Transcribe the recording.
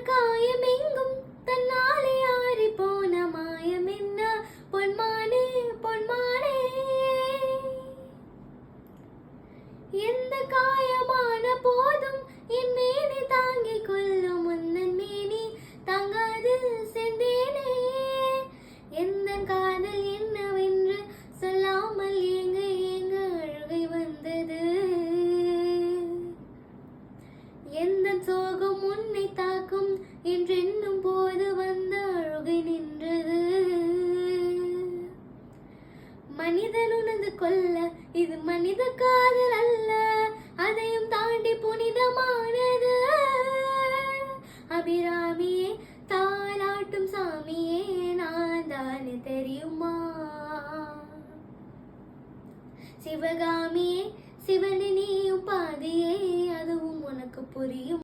காயமெங்கும் தன்னாலே ஆறி போன மாயம் என்ன பொன்மானே பொன்மானே. எந்த காயமான போதும் என் மேனி தாங்கிக் கொள்ளும் முன்னன் மேனி தாங்காது சென்றேனே. எந்த காதல் என்னவென்று சொல்லாமல் ஏங்க ஏங்க அழுகை வந்தது. எந்த சோகம் உன்னை தாக்கும் என்றென்னும் போது வந்த அழுகை நின்றது. மனிதன் உணர்ந்து கொள்ள இது மனித காதல் அல்ல, அதையும் தாண்டி புனிதமானது.